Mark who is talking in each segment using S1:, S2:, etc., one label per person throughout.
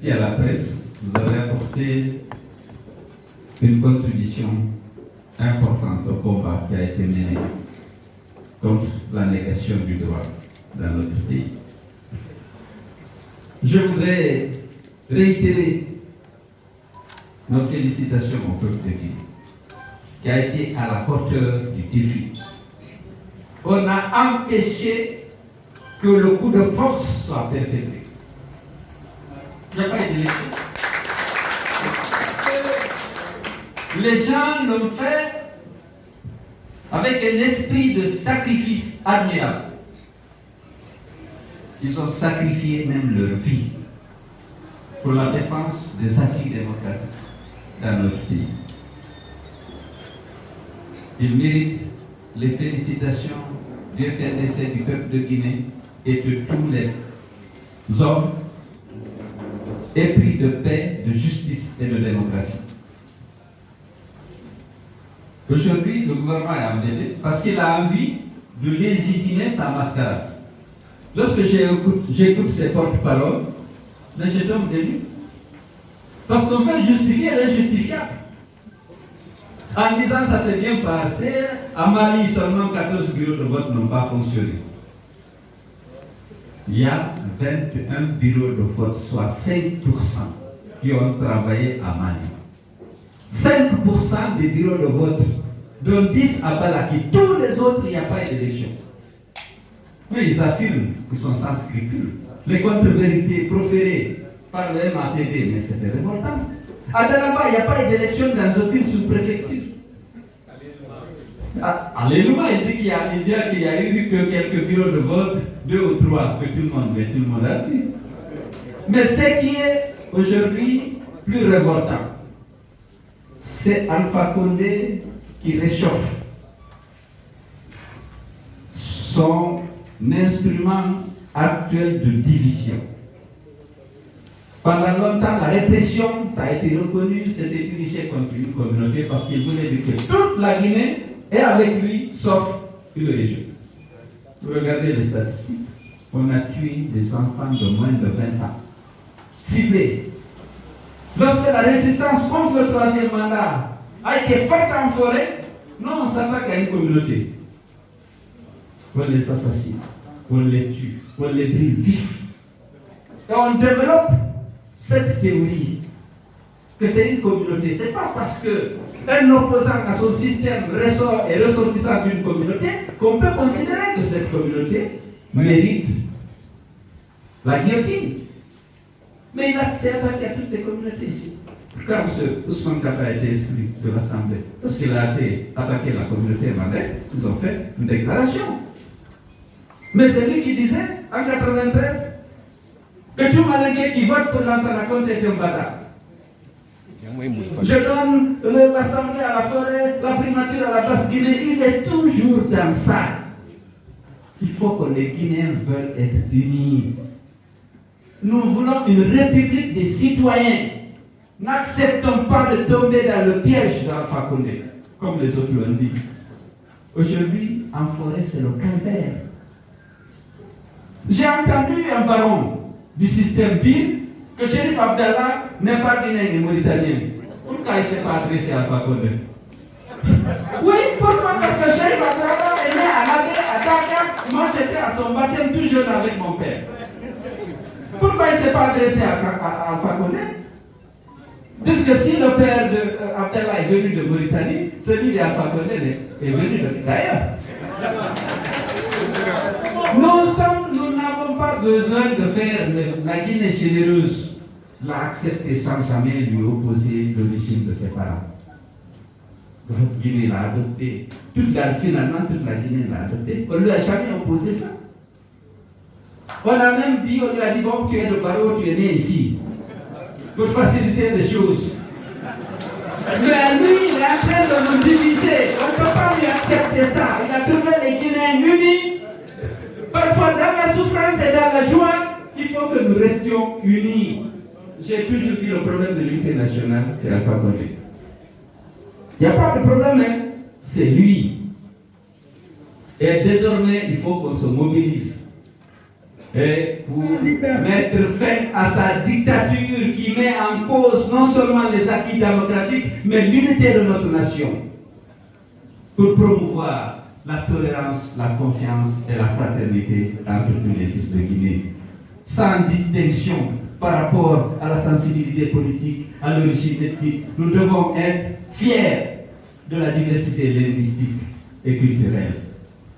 S1: Et à la presse, vous avez apporté une contribution importante au combat qui a été mené contre la négation du droit dans notre pays. Je voudrais réitérer nos félicitations au peuple de Guinée, qui a été à la hauteur du défi. On a empêché que le coup de force soit perpétré. Il n'y a pas eu d'élection. Les gens l'ont fait avec un esprit de sacrifice admirable. Ils ont sacrifié même leur vie pour la défense des acquis démocratiques dans notre pays. Ils méritent les félicitations du FNDC, du peuple de Guinée et de tous les hommes épris de paix, de justice et de démocratie. Aujourd'hui, le gouvernement est embêté parce qu'il a envie de légitimer sa mascarade. Lorsque j'écoute ses porte-paroles, mais je tombe déçu. Parce qu'on veut justifier l'injustifiable. En disant ça s'est bien passé, à Mali seulement 14 bureaux de vote n'ont pas fonctionné. Il y a 21 bureaux de vote, soit 5% qui ont travaillé à Mali. 5% des bureaux de vote, dont 10 à Balaki. Tous les autres, il n'y a pas d'élection. Mais ils affirment qu'ils sont sans scrupules. Les contre-vérités proférées par le MATD, mais c'était révoltant. À Dalaba, il n'y a pas d'élection dans aucune sous-préfecture. Alléluia, il dit qu'il y a eu que quelques bureaux de vote, 2 ou 3, que tout le monde a vu. Mais ce qui est aujourd'hui plus révoltant, c'est Alpha Condé qui réchauffe son instrument actuel de division. Pendant longtemps, la répression, ça a été reconnu, c'était dirigé contre une communauté parce qu'il voulait dire que toute la Guinée est avec lui, sauf une région. Vous regardez les statistiques, on a tué des enfants de moins de 20 ans, ciblés. Lorsque la résistance contre le troisième mandat a été forte en forêt, non, on s'attaque à une communauté. On les assassine, on les tue, on les brûle vifs. Et on développe cette théorie que c'est une communauté. Ce n'est pas parce qu'un opposant à son système ressort et ressortissant d'une communauté qu'on peut considérer que cette communauté mérite la guillotine. Mais il s'est attaqué à toutes les communautés ici. Quand M. Ousmane Kata a été exclu de l'Assemblée, parce qu'il a attaqué la communauté mandée, ils ont fait une déclaration. Mais c'est lui qui disait, en 1993, que tout Malingué qui vote pour Lansana Conté est un bâtard. Je donne l'Assemblée à la forêt, la primature à la Basse-Guinée, il est toujours dans ça. Il faut que les Guinéens veulent être unis. Nous voulons une république des citoyens. N'acceptons pas de tomber dans le piège d'Alpha Condé, comme les autres l'ont dit. Aujourd'hui, en forêt, c'est le calvaire. J'ai entendu un baron du système dire que Chérif Abdallah n'est pas guinéen et mauritanien. Pourquoi il ne s'est pas adressé à Alpha Condé? Oui, pourquoi? Parce que Chérif Abdallah est né à Nagué, à Dakar. Moi, j'étais à son baptême tout jeune avec mon père. Pourquoi il ne s'est pas adressé à Alpha Condé? Puisque si le père d'Abdallah est venu de Mauritanie, celui d'Alpha Condé est venu d'ailleurs. Nous n'avons pas besoin de faire la Guinée généreuse, l'accepter sans jamais lui opposer l'origine de ses parents. La Guinée l'a adopté. Finalement, toute la Guinée l'a adopté. On ne lui a jamais opposé ça. On a même dit, on lui a dit, bon, tu es de Barreau, tu es né ici, pour faciliter les choses. Mais lui, il est en train de nous diviser. On ne peut pas lui accepter ça. Il a trouvé les Guinéens unis. Parfois, dans la souffrance et dans la joie, il faut que nous restions unis. J'ai toujours dit le problème de l'unité nationale, c'est Alpha Condé. Il n'y a pas de problème, hein? C'est lui. Et désormais, il faut qu'on se mobilise. et pour mettre fin à sa dictature qui met en cause non seulement les acquis démocratiques, mais l'unité de notre nation, pour promouvoir la tolérance, la confiance et la fraternité entre tous les fils de Guinée, sans distinction par rapport à la sensibilité politique, à l'origine ethnique. Nous devons être fiers de la diversité linguistique et culturelle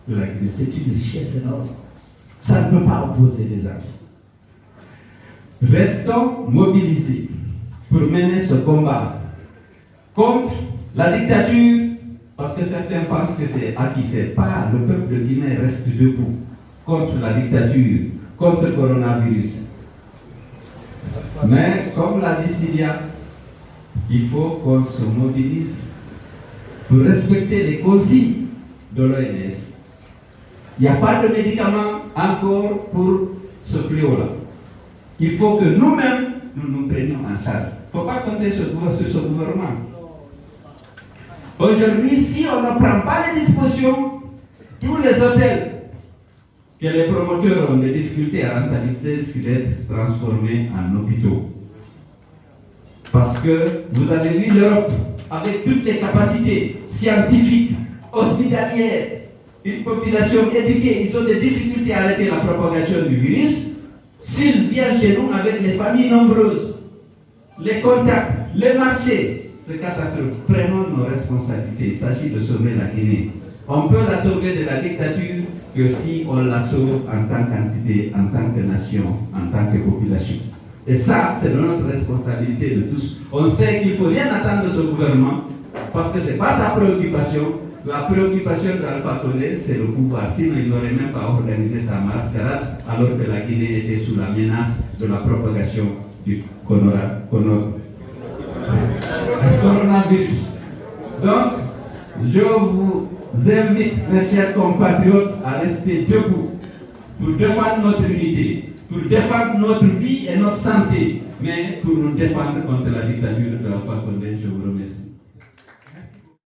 S1: de la Guinée. C'est une richesse énorme. Ça ne peut pas opposer les axes. Restons mobilisés pour mener ce combat contre la dictature, parce que certains pensent que c'est acquis. C'est pas, le peuple guinéen reste debout contre la dictature, contre le coronavirus. Mais comme l'a dit Syria, il faut qu'on se mobilise pour respecter les consignes de l'OMS. Il n'y a pas de médicaments encore pour ce fléau-là. Il faut que nous-mêmes, nous prenions en charge. Il ne faut pas compter sur ce gouvernement. Aujourd'hui, si on ne prend pas les dispositions, tous les hôtels que les promoteurs ont des difficultés à rentabiliser risquent d'être transformés en hôpitaux. Parce que vous avez vu l'Europe avec toutes les capacités scientifiques, hospitalières, une population éduquée, ils ont des difficultés à arrêter la propagation du virus. S'ils viennent chez nous avec les familles nombreuses, les contacts, les marchés, c'est catastrophique. Prenons nos responsabilités. Il s'agit de sauver la Guinée. On peut la sauver de la dictature que si on la sauve en tant qu'entité, en tant que nation, en tant que population. Et ça, c'est notre responsabilité de tous. On sait qu'il ne faut rien attendre de ce gouvernement, parce que ce n'est pas sa préoccupation. La préoccupation d'Alpha Condé, c'est le pouvoir. Sinon, il n'aurait même pas organisé sa mascarade, alors que la Guinée était sous la menace de la propagation du coronavirus. Donc, je vous invite, mes chers compatriotes, à rester debout pour défendre notre unité, pour défendre notre vie et notre santé, mais pour nous défendre contre la dictature de Alpha Condé. Je vous remercie.